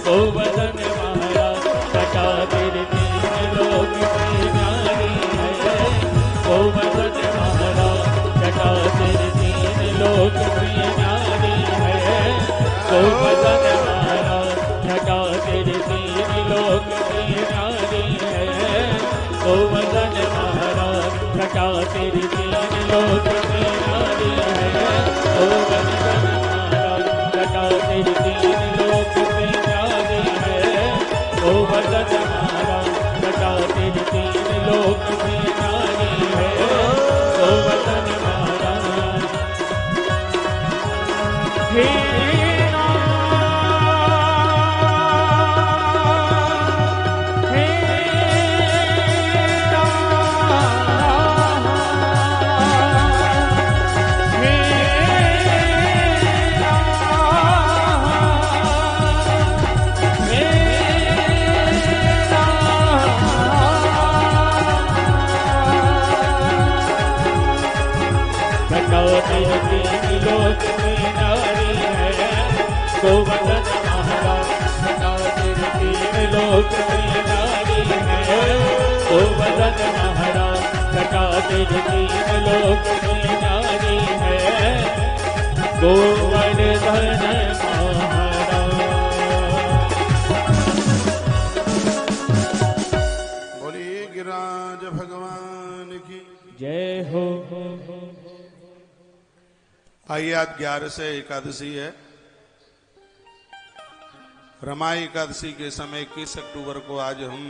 गोवर्धन महाराज जटा तेरे तीन लोक में न्यारी है। गोवर्धन महाराज जटा तेरे तीन लोक में न्यारी है। गोवर्धन महाराज जटा तेरे तीन लोक में न्यारी है। गोवर्धन महाराज जटा तेरे तीन लोक में न्यारी है। गोवर्धन महाराज जटा तेरे तीन लोक में न्यारी है। गोवर्धन महाराज जटा तेरे तीन लोक में न्यारी है। गोवर्धन महाराज हे तेरे तीन लोक में न्यारी है। गोवर्धन महाराज जटा तेरे तीन लोक में न्यारी है। गोवर्धन महाराज जटा तेरे तीन लोक में न्यारी है। गोवर्धन महाराज। बोलिए गिरिराज भगवान की जय हो। आइए आज 11 से एकादशी है। रमा एकादशी के समय 21 अक्टूबर को आज हम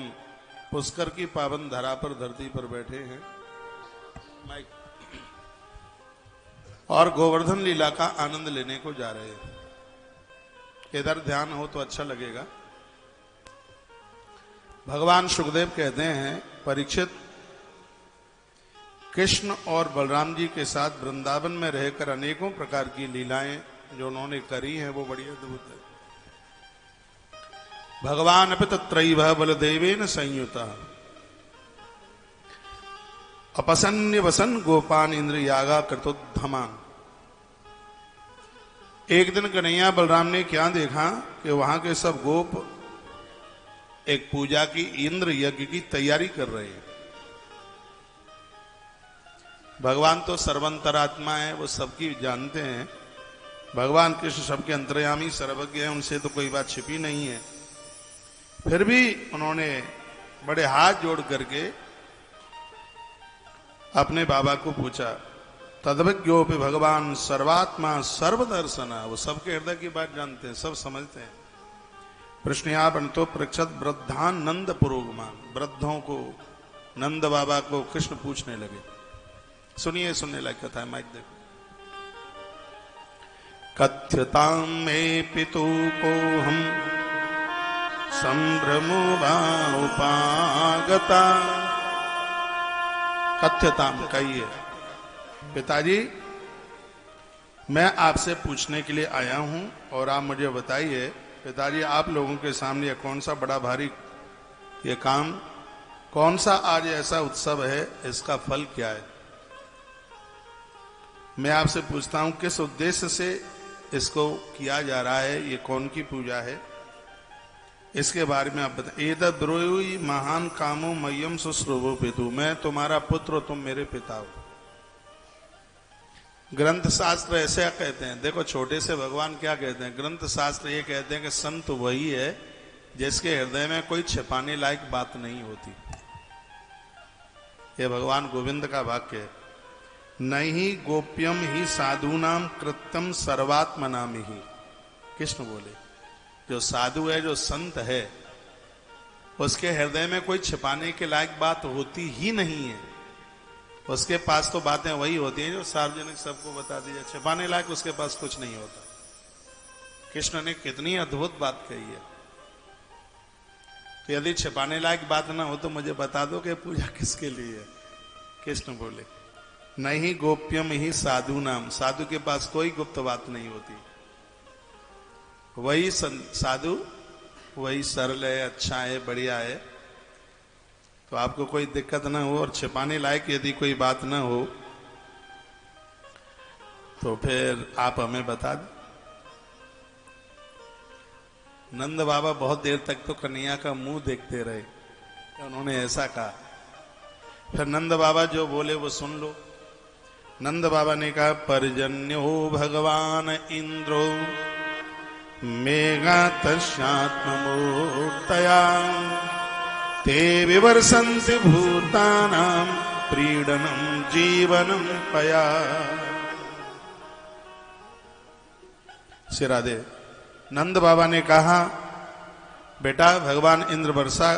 पुष्कर की पावन धरा पर धरती पर बैठे हैं और गोवर्धन लीला का आनंद लेने को जा रहे हैं। इधर ध्यान हो तो अच्छा लगेगा। भगवान सुखदेव कहते हैं, परीक्षित, कृष्ण और बलराम जी के साथ वृंदावन में रहकर अनेकों प्रकार की लीलाएं जो उन्होंने करी हैं वो बड़ी अद्भुत है। भगवान अपि तत्रैव बलदेवेन संयुता अपसन्य वसन गोपान इंद्र यागा कृतोद्धमान। एक दिन कन्हैया बलराम ने क्या देखा कि वहां के सब गोप एक पूजा की इंद्र यज्ञ की तैयारी कर रहे हैं। भगवान तो सर्वंतरात्मा है, वो सबकी जानते हैं। भगवान कृष्ण सबके अंतर्यामी सर्वज्ञ है, उनसे तो कोई बात छिपी नहीं है। फिर भी उन्होंने बड़े हाथ जोड़ करके अपने बाबा को पूछा। तद्विज्ञोपि भगवान सर्वात्मा सर्वदर्शना, वो सबके हृदय की बात जानते हैं, सब समझते हैं। प्रश्नयापनतो पृच्छत वृद्धान नंद पुरोगमान। वृद्धों को, नंद बाबा को कृष्ण पूछने लगे। सुनिए, सुनने लायक कथा है, माइक देखो। कथ्यताम में पितु को हम संभ्रमो उपागता। कथ्यताम कहिए, पिताजी मैं आपसे पूछने के लिए आया हूं और आप मुझे बताइए, पिताजी आप लोगों के सामने कौन सा बड़ा भारी ये काम, कौन सा आज ऐसा उत्सव है, इसका फल क्या है? मैं आपसे पूछता हूं किस उद्देश्य से इसको किया जा रहा है, ये कौन की पूजा है, इसके बारे में आप बताएं। एतद् ब्रूहि महान कामो मह्यम शुश्रूवो पितु। मैं तुम्हारा पुत्र, तुम मेरे पिता हो। ग्रंथ शास्त्र ऐसे कहते हैं, देखो छोटे से भगवान क्या कहते हैं। ग्रंथ शास्त्र ये कहते हैं कि संत वही है जिसके हृदय में कोई छिपाने लायक बात नहीं होती। ये भगवान गोविंद का वाक्य है। नहीं गोप्यम ही साधुनाम कृत्यम सर्वात्मनाम ही। कृष्ण बोले, जो साधु है, जो संत है, उसके हृदय में कोई छिपाने के लायक बात होती ही नहीं है। उसके पास तो बातें वही होती हैं जो सार्वजनिक सबको बता दी जाए। छिपाने लायक उसके पास कुछ नहीं होता। कृष्ण ने कितनी अद्भुत बात कही है। तो यदि छिपाने लायक बात ना हो तो मुझे बता दो कि पूजा किसके लिए है। कृष्ण बोले, नहीं गोप्यम ही साधु नाम। साधु के पास कोई गुप्त बात नहीं होती। वही साधु, वही सरल है, अच्छा है, बढ़िया है। तो आपको कोई दिक्कत ना हो और छिपाने लायक यदि कोई बात ना हो तो फिर आप हमें बता दें। नंद बाबा बहुत देर तक तो कन्हैया का मुंह देखते रहे, तो उन्होंने ऐसा कहा। फिर नंद बाबा जो बोले वो सुन लो। नंद बाबा ने कहा, पर्जन्यो भगवान इंद्रो मेघातस्यात्ममूर्तया ते विवर्षन्ति भूतानां प्रीडनं जीवनं पया। श्री राधे। नंद बाबा ने कहा, बेटा भगवान इंद्र वर्षा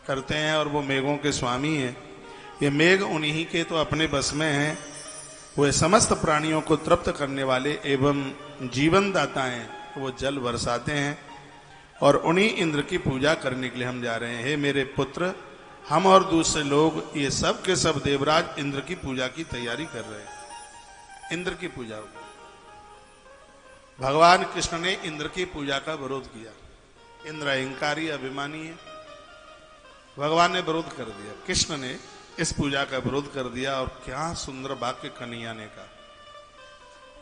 करते हैं और वो मेघों के स्वामी हैं। ये मेघ उन्हीं के तो अपने बस में हैं। वे समस्त प्राणियों को तृप्त करने वाले एवं जीवन दाता हैं। वो जल बरसाते हैं और उन्हीं इंद्र की पूजा करने के लिए हम जा रहे हैं। हे मेरे पुत्र, हम और दूसरे लोग ये सब के सब देवराज इंद्र की पूजा की तैयारी कर रहे हैं। इंद्र की पूजा होगी। भगवान कृष्ण ने इंद्र की पूजा का विरोध किया। इंद्र अहंकारी अभिमानी है, भगवान ने विरोध कर दिया। कृष्ण ने इस पूजा का विरोध कर दिया। और क्या सुंदर वाक्य कन्हैया ने कहा।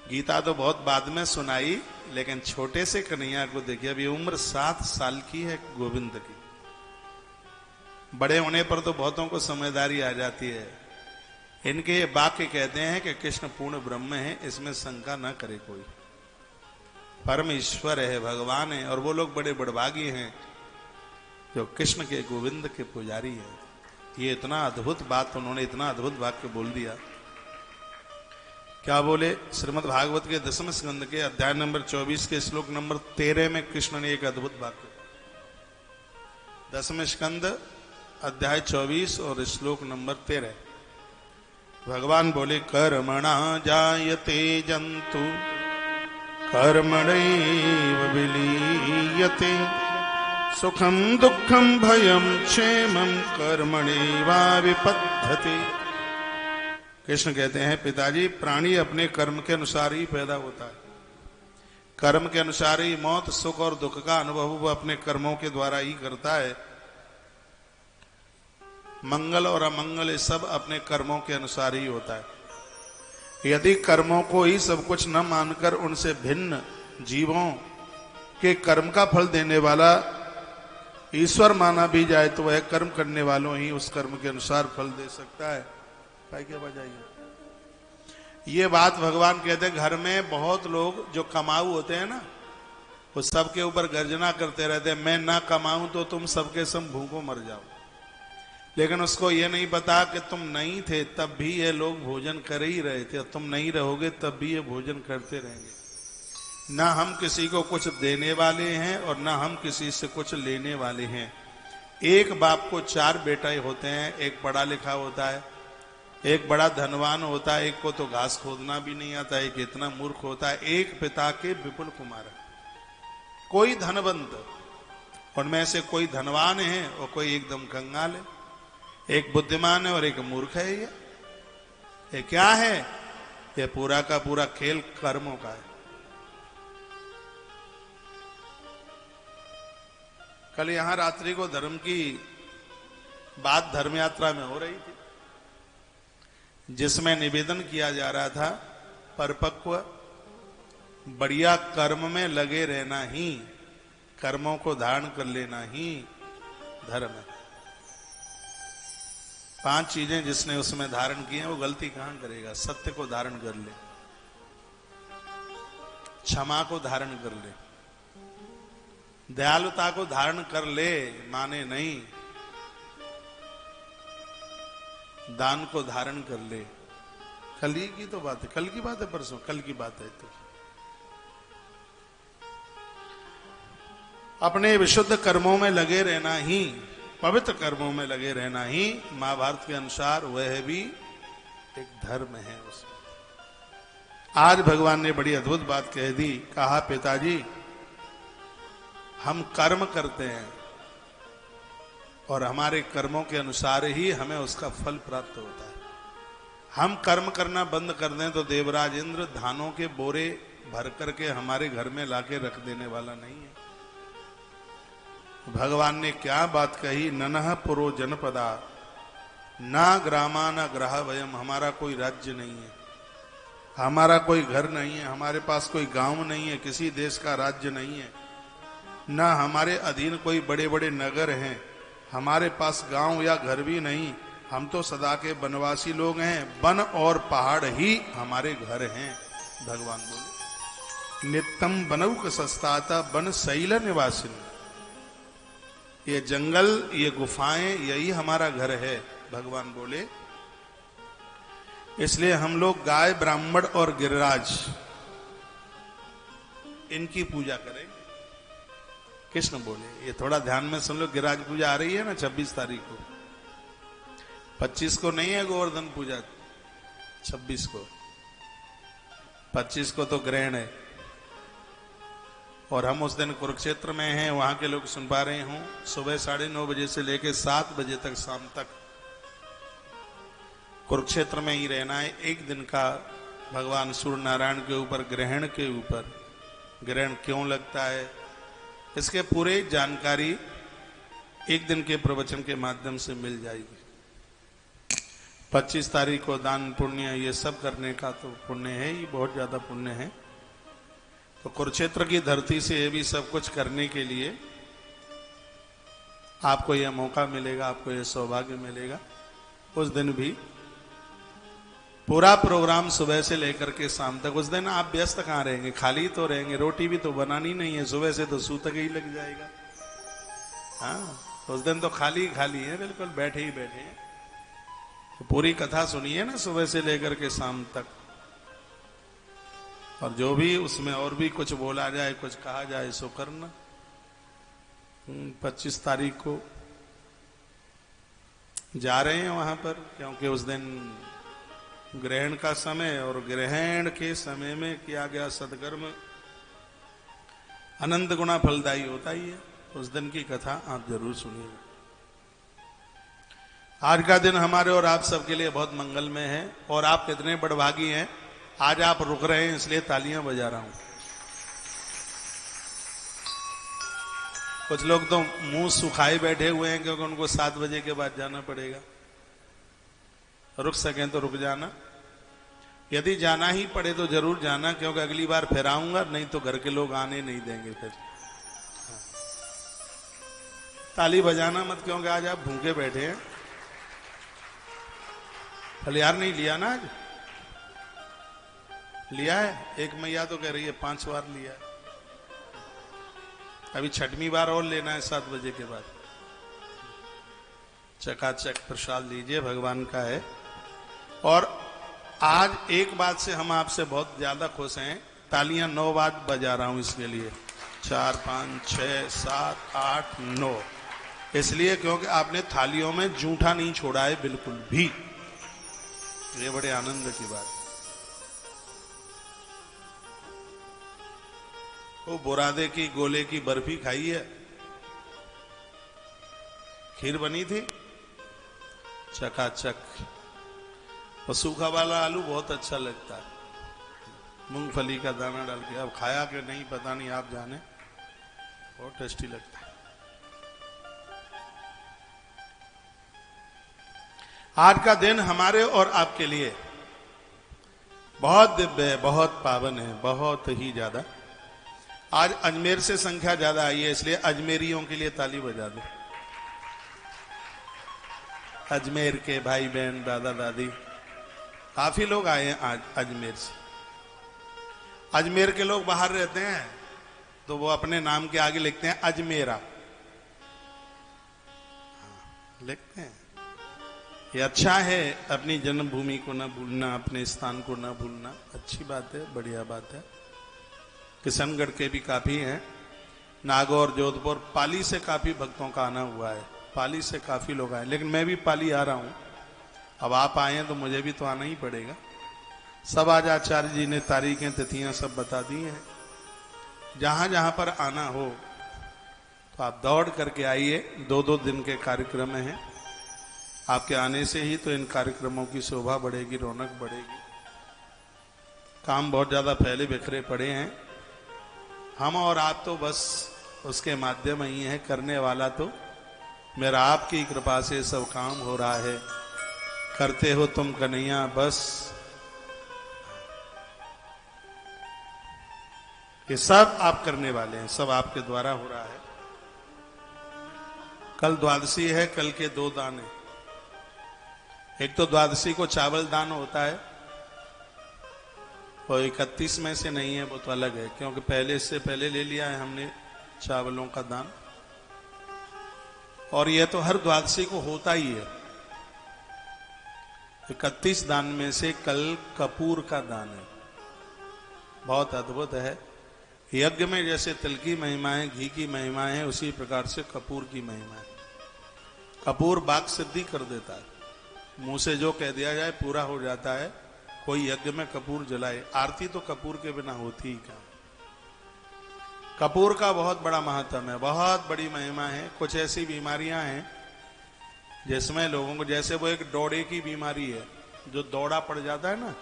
गीता तो बहुत बाद में सुनाई, लेकिन छोटे से कन्हैया को देखिए, अभी उम्र 7 साल की है गोविंद की। बड़े होने पर तो बहुतों को समझदारी आ जाती है। इनके ये वाक्य कहते हैं कि कृष्ण पूर्ण ब्रह्म है, इसमें शंका न करे कोई। परम ईश्वर है, भगवान है, और वो लोग बड़े बड़भागी हैं जो कृष्ण के गोविंद के पुजारी हैं। ये इतना अद्भुत बात, उन्होंने इतना अद्भुत वाक्य बोल दिया। क्या बोले? श्रीमद् भागवत के 10वें स्कंद के अध्याय नंबर 24 के श्लोक नंबर 13 में कृष्ण ने एक अद्भुत वाक्य, 10वें स्कंद अध्याय 24 और श्लोक नंबर 13, भगवान बोले, कर्मणा जायते जंतु कर्मणैव विलीयते सुखम दुखम भयम क्षेमं कर्मणैवाविपद्यते। कृष्ण कहते हैं, पिताजी, प्राणी अपने कर्म के अनुसार ही पैदा होता है। कर्म के अनुसार ही मौत, सुख और दुख का अनुभव वो अपने कर्मों के द्वारा ही करता है। मंगल और अमंगल ये सब अपने कर्मों के अनुसार ही होता है। यदि कर्मों को ही सब कुछ न मानकर उनसे भिन्न जीवों के कर्म का फल देने वाला ईश्वर माना भी जाए तो वह कर्म करने वालों ही उस कर्म के अनुसार फल दे सकता है। क्या बजाइए? ये बात भगवान कहते हैं, घर में बहुत लोग जो कमाऊ होते हैं ना, वो सबके ऊपर गर्जना करते रहते हैं, मैं ना कमाऊं तो तुम सबके सब भूखों मर जाओ। लेकिन उसको ये नहीं पता कि तुम नहीं थे तब भी ये लोग भोजन कर ही रहे थे, और तुम नहीं रहोगे तब भी ये भोजन करते रहेंगे। ना हम किसी को कुछ देने वाले हैं और ना हम किसी से कुछ लेने वाले हैं। एक बाप को 4 बेटे होते हैं, एक पढ़ा लिखा होता है, एक बड़ा धनवान होता है, एक को तो घास खोदना भी नहीं आता, एक इतना मूर्ख होता है। एक पिता के विपुल कुमार, कोई धनवंत, उनमें से कोई धनवान है और कोई एकदम कंगाल है, एक बुद्धिमान है और एक मूर्ख है। ये क्या है? ये पूरा का पूरा खेल कर्मों का है। कल यहां रात्रि को धर्म की बात धर्म यात्रा में हो रही थी, जिसमें निवेदन किया जा रहा था, परिपक्व बढ़िया कर्म में लगे रहना ही, कर्मों को धारण कर लेना ही धर्म है। 5 चीजें जिसने उसमें धारण की हैं वो गलती कहां करेगा? सत्य को धारण कर ले, क्षमा को धारण कर ले, दयालुता को धारण कर ले, माने नहीं, दान को धारण कर ले। कल ही की तो बात है, कल की बात है, परसों कल की बात है। तो अपने विशुद्ध कर्मों में लगे रहना ही, पवित्र कर्मों में लगे रहना ही महाभारत के अनुसार वह भी एक धर्म है। उसमें आज भगवान ने बड़ी अद्भुत बात कह दी। कहा, पिताजी, हम कर्म करते हैं और हमारे कर्मों के अनुसार ही हमें उसका फल प्राप्त होता है। हम कर्म करना बंद कर दें तो देवराज इंद्र धानों के बोरे भर करके हमारे घर में लाके रख देने वाला नहीं है। भगवान ने क्या बात कही, ननः पुरो जनपदा ना ग्रामा न ग्रह वयम। हमारा कोई राज्य नहीं है, हमारा कोई घर नहीं है, हमारे पास कोई गांव नहीं है, किसी देश का राज्य नहीं है। न हमारे अधीन कोई बड़े बड़े नगर हैं, हमारे पास गांव या घर भी नहीं, हम तो सदा के वनवासी लोग हैं, वन और पहाड़ ही हमारे घर हैं। भगवान बोले नित्यम बनौक सस्ताता वन शैल निवासिन, ये जंगल, ये गुफाएं, यही हमारा घर है। भगवान बोले इसलिए हम लोग गाय, ब्राह्मण और गिरिराज इनकी पूजा करेंगे। कृष्ण बोले ये थोड़ा ध्यान में सुन लो, गिरिराज पूजा आ रही है ना 26 तारीख को, 25 को नहीं है गोवर्धन पूजा, 26 को, 25 को तो ग्रहण है। और हम उस दिन कुरुक्षेत्र में हैं, वहां के लोग सुन पा रहे हों, सुबह 9:30 बजे से लेकर 7 बजे तक, शाम तक कुरुक्षेत्र में ही रहना है। एक दिन का भगवान सूर्य नारायण के ऊपर, ग्रहण के ऊपर, ग्रहण क्यों लगता है, इसके पूरे जानकारी एक दिन के प्रवचन के माध्यम से मिल जाएगी। 25 तारीख को दान पुण्य ये सब करने का तो पुण्य है ही, बहुत ज्यादा पुण्य है। तो कुरुक्षेत्र की धरती से ये भी सब कुछ करने के लिए आपको यह मौका मिलेगा, आपको यह सौभाग्य मिलेगा। उस दिन भी पूरा प्रोग्राम सुबह से लेकर के शाम तक, उस दिन आप व्यस्त कहाँ रहेंगे, खाली तो रहेंगे, रोटी भी तो बनानी नहीं है, सुबह से तो सूतक ही लग जाएगा। हाँ, उस दिन तो खाली खाली है, बिल्कुल बैठे ही बैठे हैं। तो पूरी कथा सुनिए ना सुबह से लेकर के शाम तक, और जो भी उसमें और भी कुछ बोला जाए, कुछ कहा जाए, सो करना। 25 तारीख को जा रहे हैं वहां पर, क्योंकि उस दिन ग्रहण का समय, और ग्रहण के समय में किया गया सत्कर्म अनंत गुना फलदायी होता ही है। उस दिन की कथा आप जरूर सुनिएगा। आज का दिन हमारे और आप सबके लिए बहुत मंगलमय है, और आप कितने बड़भागी हैं, आज आप रुक रहे हैं, इसलिए तालियां बजा रहा हूं। कुछ लोग तो मुंह सुखाए बैठे हुए हैं, क्योंकि उनको 7 बजे के बाद जाना पड़ेगा। रुक सकें तो रुक जाना, यदि जाना ही पड़े तो जरूर जाना, क्योंकि अगली बार फिर आऊंगा, नहीं तो घर के लोग आने नहीं देंगे फिर। ताली बजाना मत, क्योंकि आज आप भूखे बैठे हैं। फलियार नहीं लिया ना, आज लिया है? एक मैया तो कह रही है 5 बार लिया है, अभी 6वीं बार और लेना है 7 बजे के बाद। चकाचक प्रसाद लीजिए, भगवान का है। और आज एक बात से हम आपसे बहुत ज्यादा खुश हैं, तालियां 9 बार बजा रहा हूं इसके लिए, 4 5 6 7 8 9, इसलिए क्योंकि आपने थालियों में जूठा नहीं छोड़ा है बिल्कुल भी, ये बड़े आनंद की बात। वो बुरादे की गोले की बर्फी खाई है, खीर बनी थी चकाचक, और सूखा वाला आलू बहुत अच्छा लगता है, मूंगफली का दाना डाल के। अब खाया कि नहीं पता नहीं, आप जाने, बहुत टेस्टी लगता है। आज का दिन हमारे और आपके लिए बहुत दिव्य है, बहुत पावन है, बहुत ही ज्यादा। आज अजमेर से संख्या ज्यादा आई है, इसलिए अजमेरियों के लिए ताली बजा दो। अजमेर के भाई बहन, दादा दादी, काफी लोग आए हैं आज अजमेर से। अजमेर के लोग बाहर रहते हैं तो वो अपने नाम के आगे लिखते हैं अजमेरा, लिखते हैं। ये अच्छा है, अपनी जन्मभूमि को न भूलना, अपने स्थान को न भूलना, अच्छी बात है, बढ़िया बात है। किशनगढ़ के भी काफी हैं, नागौर, जोधपुर, पाली से काफी भक्तों का आना हुआ है, पाली से काफी लोग आए, लेकिन मैं भी पाली आ रहा हूं। अब आप आए हैं तो मुझे भी तो आना ही पड़ेगा। सब आज आचार्य जी ने तारीखें, तिथियां सब बता दी हैं। जहां जहां पर आना हो तो आप दौड़ करके आइए। 2-2 दिन के कार्यक्रम हैं, आपके आने से ही तो इन कार्यक्रमों की शोभा बढ़ेगी, रौनक बढ़ेगी। काम बहुत ज्यादा फैले बिखरे पड़े हैं, हम और आप तो बस उसके माध्यम ही हैं, करने वाला तो मेरा आपकी कृपा से सब काम हो रहा है। करते हो तुम कन्हैया बस। ये सब आप करने वाले हैं, सब आपके द्वारा हो रहा है। कल द्वादशी है, कल के 2 दान है। एक तो द्वादशी को चावल दान होता है, और 31 में से नहीं है, वो तो अलग है, क्योंकि पहले से पहले ले लिया है हमने चावलों का दान। और यह तो हर द्वादशी को होता ही है। 31 दान में से कल कपूर का दान है, बहुत अद्भुत है। यज्ञ में जैसे तिल की महिमा है, घी की महिमा है, उसी प्रकार से कपूर की महिमा है। कपूर वाक सिद्धि कर देता है, मुंह से जो कह दिया जाए पूरा हो जाता है। कोई यज्ञ में कपूर जलाए, आरती तो कपूर के बिना होती ही क्या। कपूर का बहुत बड़ा महत्व है, बहुत बड़ी महिमा है। कुछ ऐसी बीमारियां हैं जिसमें लोगों को, जैसे वो एक दौड़े की बीमारी है, जो दौड़ा पड़ जाता है ना,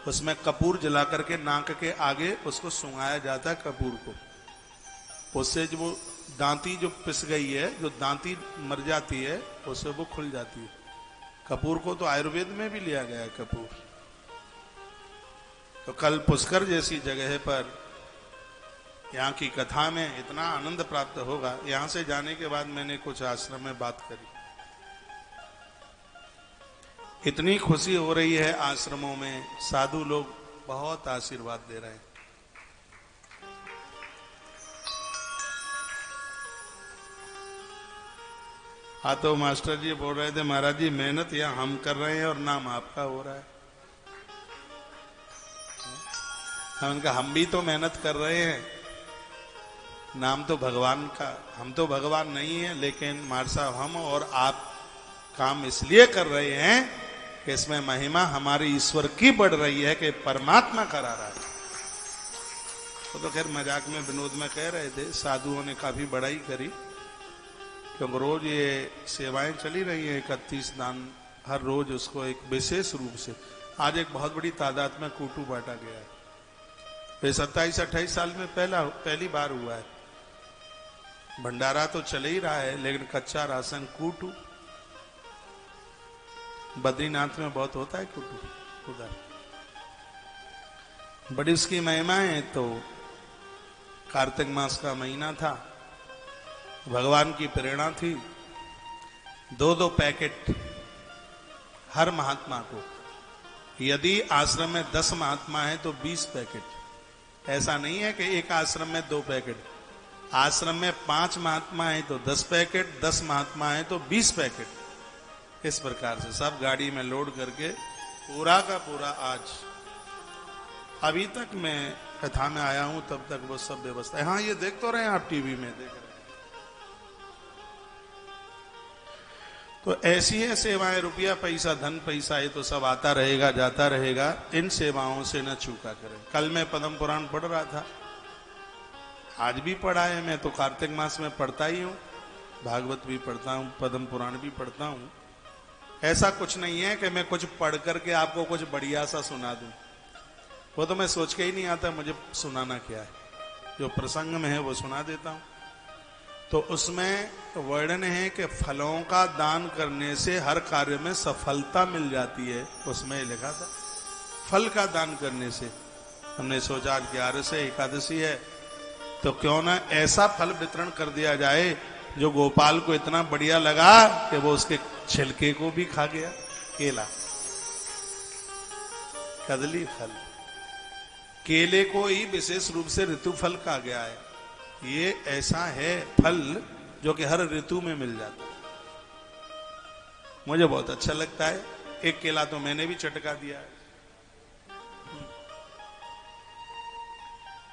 उसमें कपूर जला करके नाक के आगे उसको सुंघाया जाता है कपूर को। उससे जो वो दांती जो पिस गई है, जो दांती मर जाती है, उससे वो खुल जाती है। कपूर को तो आयुर्वेद में भी लिया गया है कपूर। तो कल पुष्कर जैसी जगह पर यहाँ की कथा में इतना आनंद प्राप्त होगा। यहाँ से जाने के बाद मैंने कुछ आश्रम में बात करी, इतनी खुशी हो रही है आश्रमों में, साधु लोग बहुत आशीर्वाद दे रहे हैं। हाँ, तो मास्टर जी बोल रहे थे, महाराज जी मेहनत यहाँ हम कर रहे हैं और नाम आपका हो रहा है। उनका हम भी तो मेहनत कर रहे हैं, नाम तो भगवान का। हम तो भगवान नहीं है, लेकिन मार साहब हम और आप काम इसलिए कर रहे हैं कि इसमें महिमा हमारी ईश्वर की बढ़ रही है कि परमात्मा करा रहा है। तो खैर मजाक में विनोद में कह रहे थे, साधुओं ने काफी बड़ाई करी, क्योंकि रोज ये सेवाएं चली रही है। 31 दान हर रोज उसको एक विशेष रूप से, आज एक बहुत बड़ी तादाद में कूटू बांटा गया है। 27-28 साल में पहली बार हुआ है। भंडारा तो चल ही रहा है, लेकिन कच्चा राशन कूटू, बद्रीनाथ में बहुत होता है कूटू उधर, बड़ी उसकी महिमा है। तो कार्तिक मास का महीना था, भगवान की प्रेरणा थी, 2-2 पैकेट हर महात्मा को। यदि आश्रम में 10 महात्मा है तो 20 पैकेट। ऐसा नहीं है कि एक आश्रम में 2 पैकेट। आश्रम में 5 महात्मा है तो 10 पैकेट, 10 महात्मा है तो 20 पैकेट। इस प्रकार से सब गाड़ी में लोड करके पूरा का पूरा आज, अभी तक मैं कथा में आया हूं तब तक वो सब व्यवस्था है। हाँ, ये देख तो रहे हैं आप, टीवी में देख रहे हैं। तो ऐसी है सेवाएं, रुपया पैसा धन पैसा ये तो सब आता रहेगा जाता रहेगा, इन सेवाओं से न चूका करें। कल मैं पद्म पुराण पढ़ रहा था, आज भी पढ़ा है। मैं तो कार्तिक मास में पढ़ता ही हूँ, भागवत भी पढ़ता हूँ, पद्म पुराण भी पढ़ता हूँ। ऐसा कुछ नहीं है कि मैं कुछ पढ़ करके आपको कुछ बढ़िया सा सुना दूं, वो तो मैं सोच के ही नहीं आता मुझे सुनाना क्या है। जो प्रसंग में है वो सुना देता हूं। तो उसमें वर्णन है कि फलों का दान करने से हर कार्य में सफलता मिल जाती है, उसमें लिखा था फल का दान करने से। हमने सोचा आज 11 से एकादशी है, तो क्यों ना ऐसा फल वितरण कर दिया जाए जो गोपाल को इतना बढ़िया लगा कि वो उसके छिलके को भी खा गया। केला, कदली फल, केले को ही विशेष रूप से ऋतु फल कहा गया है। ये ऐसा है फल जो कि हर ऋतु में मिल जाता है। मुझे बहुत अच्छा लगता है। एक केला तो मैंने भी चटका दिया है।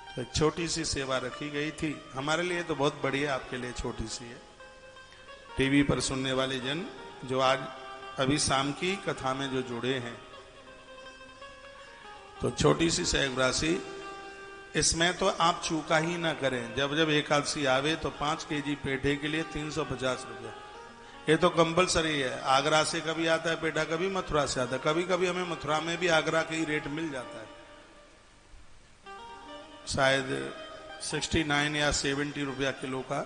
तो एक छोटी सी सेवा रखी गई थी हमारे लिए, तो बहुत बढ़िया, आपके लिए छोटी सी है। टीवी पर सुनने वाले जन जो आज अभी शाम की कथा में जो जुड़े हैं, तो छोटी सी सहयोग राशि, इसमें तो आप चूका ही ना करें। जब जब एकादशी आवे तो 5 केजी पेठे के लिए 350 रुपया, ये तो कंपलसरी है। आगरा से कभी आता है पेठा, कभी मथुरा से आता है, कभी कभी हमें मथुरा में भी आगरा के ही रेट मिल जाता है, शायद 69 या 70 रुपया किलो का।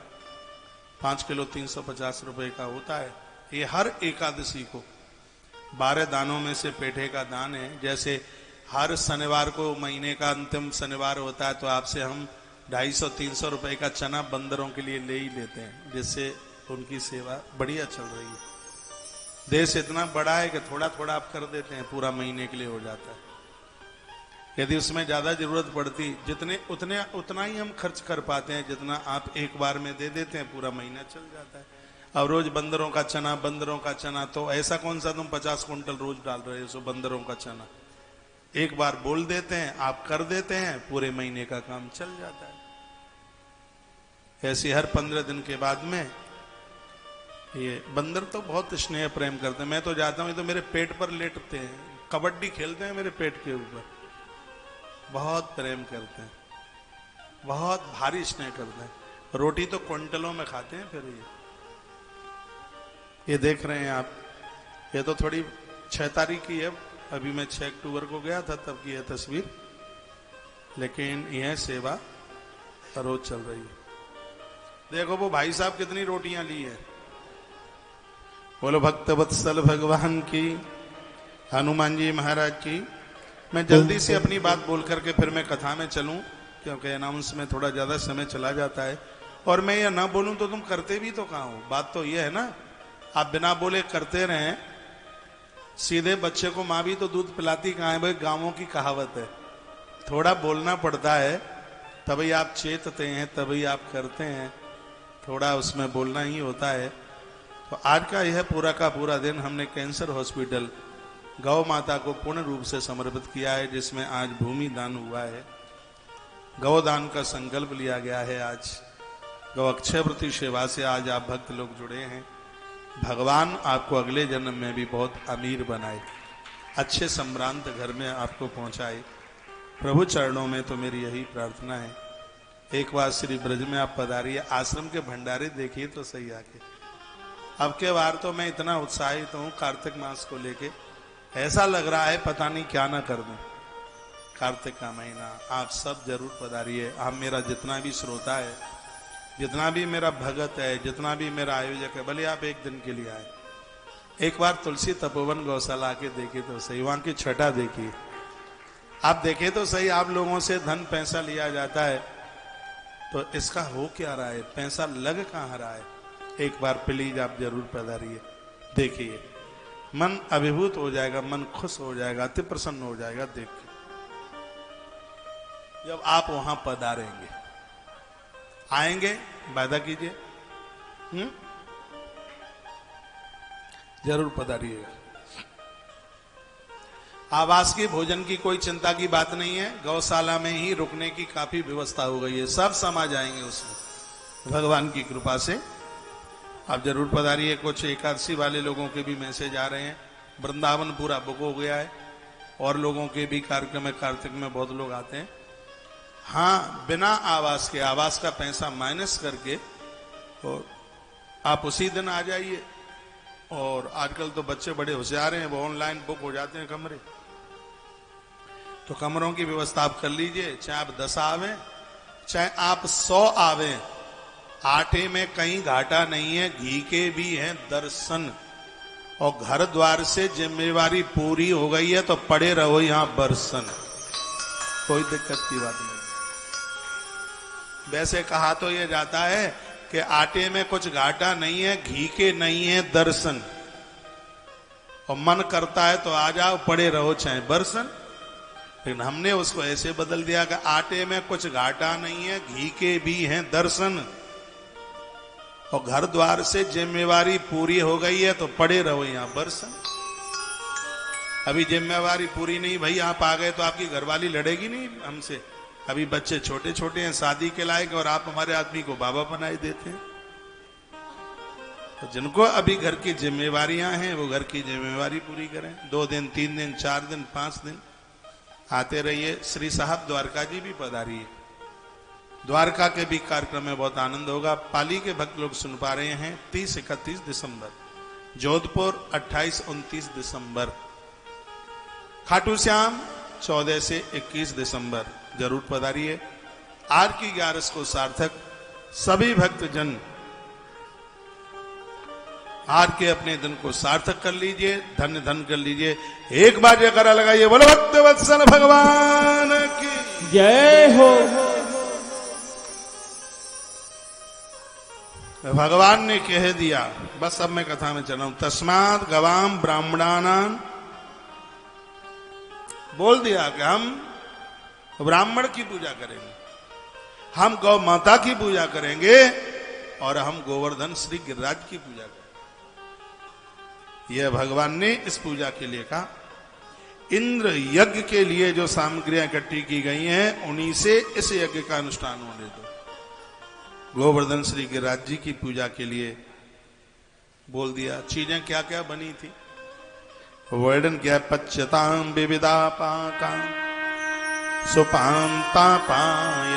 5 किलो 350 रुपए का होता है। ये हर एकादशी को 12 दानों में से पेठे का दान है। जैसे हर शनिवार को महीने का अंतिम शनिवार होता है, तो आपसे हम 250-300 रुपए का चना बंदरों के लिए ले ही लेते हैं, जिससे उनकी सेवा बढ़िया चल रही है। देश इतना बड़ा है कि थोड़ा थोड़ा आप कर देते हैं, पूरा महीने के लिए हो जाता है। यदि उसमें ज्यादा जरूरत पड़ती, उतना ही हम खर्च कर पाते हैं जितना आप एक बार में दे देते हैं, पूरा महीना चल जाता है। अब रोज बंदरों का चना, तो ऐसा कौन सा तुम 50 कुंटल रोज डाल रहे हो? सो बंदरों का चना एक बार बोल देते हैं, आप कर देते हैं, पूरे महीने का काम चल जाता है। ऐसे हर 15 दिन के बाद में ये बंदर तो बहुत स्नेह प्रेम करते हैं। मैं तो जाता हूं, ये तो मेरे पेट पर लेटते हैं, कबड्डी खेलते हैं मेरे पेट के ऊपर, बहुत प्रेम करते हैं, बहुत भारी स्नेह करते हैं। रोटी तो क्विंटलों में खाते हैं। फिर ये देख रहे हैं आप, ये तो थोड़ी 6 तारीख की है, अभी मैं 6 अक्टूबर को गया था तब की यह तस्वीर, लेकिन यह सेवा रोज चल रही है। देखो वो भाई साहब कितनी रोटियां ली है। बोलो भक्त वत्सल भगवान की, हनुमान जी महाराज की। मैं जल्दी से अपनी बात बोल करके फिर मैं कथा में चलूं, क्योंकि अनाउंस में थोड़ा ज्यादा समय चला जाता है। और मैं ये ना बोलूं तो तुम करते भी तो कहाँ हो? बात तो ये है ना, आप बिना बोले करते रहें। सीधे बच्चे को माँ भी तो दूध पिलाती कहाँ है भाई? गांवों की कहावत है, थोड़ा बोलना पड़ता है, तभी आप चेतते हैं, तभी आप करते हैं, थोड़ा उसमें बोलना ही होता है। तो आज का यह पूरा का पूरा दिन हमने कैंसर हॉस्पिटल गौ माता को पूर्ण रूप से समर्पित किया है, जिसमें आज भूमि दान हुआ है, गौदान का संकल्प लिया गया है। आज गौ अक्षय वृत्ति सेवा से आज आप भक्त लोग जुड़े हैं। भगवान आपको अगले जन्म में भी बहुत अमीर बनाए, अच्छे संभ्रांत घर में आपको पहुंचाए। प्रभु चरणों में तो मेरी यही प्रार्थना है। एक बार श्री ब्रज में आप पधारिए, आश्रम के भंडारे देखिए तो सही आके। अब के बार तो मैं इतना उत्साहित हूं कार्तिक मास को लेके, ऐसा लग रहा है पता नहीं क्या ना कर दूं। कार्तिक का महीना, आप सब जरूर पधारिए। आप मेरा जितना भी श्रोता है, जितना भी मेरा भगत है, जितना भी मेरा आयोजक है, भले आप एक दिन के लिए आए, एक बार तुलसी तपोवन गौशाला आके देखिए तो सही, वहां की छटा देखिए, आप देखे तो सही। आप लोगों से धन पैसा लिया जाता है, तो इसका हो क्या रहा है? पैसा लग कहाँ रहा है? एक बार प्लीज आप जरूर पधारिए, देखिए, मन अभिभूत हो जाएगा, मन खुश हो जाएगा, अति प्रसन्न हो जाएगा देख के, जब आप वहां पधारेंगे। आएंगे, वादा कीजिए, जरूर पधारिएगा। आवास की भोजन की कोई चिंता की बात नहीं है, गौशाला में ही रुकने की काफी व्यवस्था हो गई है, सब समा जाएंगे उसमें भगवान की कृपा से। आप जरूर पधारिए। कुछ एकादशी वाले लोगों के भी मैसेज आ रहे हैं, वृंदावन पूरा बुक हो गया है, और लोगों के भी कार्यक्रम है, कार्तिक में बहुत लोग आते हैं। हाँ, बिना आवास के, आवास का पैसा माइनस करके, और आप उसी दिन आ जाइए। और आजकल तो बच्चे बड़े होशियार हैं, वो ऑनलाइन बुक हो जाते हैं कमरे, तो कमरों की व्यवस्था आप कर लीजिए। चाहे आप 10 आवे, चाहे आप 100 आवे, आटे में कहीं घाटा नहीं है, घी के भी हैं दर्शन। और घर द्वार से जिम्मेवारी पूरी हो गई है, तो पड़े रहो यहां बरसन, कोई दिक्कत की बात नहीं। वैसे कहा तो यह जाता है कि आटे में कुछ घाटा नहीं है, घी के नहीं है दर्शन, और मन करता है तो आ जाओ, पड़े रहो चाहे बरसन। लेकिन हमने उसको ऐसे बदल दिया कि आटे में कुछ घाटा नहीं है, घी के भी हैं दर्शन, और घर द्वार से जिम्मेवारी पूरी हो गई है, तो पड़े रहो यहां बरसन। अभी जिम्मेवारी पूरी नहीं भाई, आप आ गए तो आपकी घरवाली लड़ेगी नहीं हमसे। अभी बच्चे छोटे छोटे हैं, शादी के लायक, और आप हमारे आदमी को बाबा बनाए देते हैं। तो जिनको अभी घर की जिम्मेवारियां हैं, वो घर की जिम्मेवारी पूरी करें। 2 दिन, 3 दिन, 4 दिन, 5 दिन आते रहिए। श्री साहब द्वारका जी भी पधारिए, द्वारका के भी कार्यक्रम में बहुत आनंद होगा। पाली के भक्त लोग सुन पा रहे हैं 30-31 दिसंबर, जोधपुर 28-29 दिसंबर, खाटू श्याम 14 से 21 दिसंबर, जरूर पधारिए। आज की 11 को सार्थक सभी भक्तजन आज के अपने दिन को सार्थक कर लीजिए, धन्य धन कर लीजिए। एक बार जयकारा लगाइए, बोलो भक्त वत्सल भगवान की जय हो। भगवान ने कह दिया, बस अब मैं कथा में चल रहा हूं, तस्मात् गवाम ब्राह्मणानां, बोल दिया कि हम ब्राह्मण की पूजा करेंगे, हम गौ माता की पूजा करेंगे और हम गोवर्धन श्री गिरिराज की पूजा करेंगे। यह भगवान ने इस पूजा के लिए कहा। इंद्र यज्ञ के लिए जो सामग्रियां इकट्ठी की गई हैं, उन्हीं से इस यज्ञ का अनुष्ठान होने दो। गोवर्धन श्री गिरिराज जी की पूजा के लिए बोल दिया। चीजें क्या क्या बनी थी वर्णन किया। पच्यताम विविधा पाका सुपांता पाय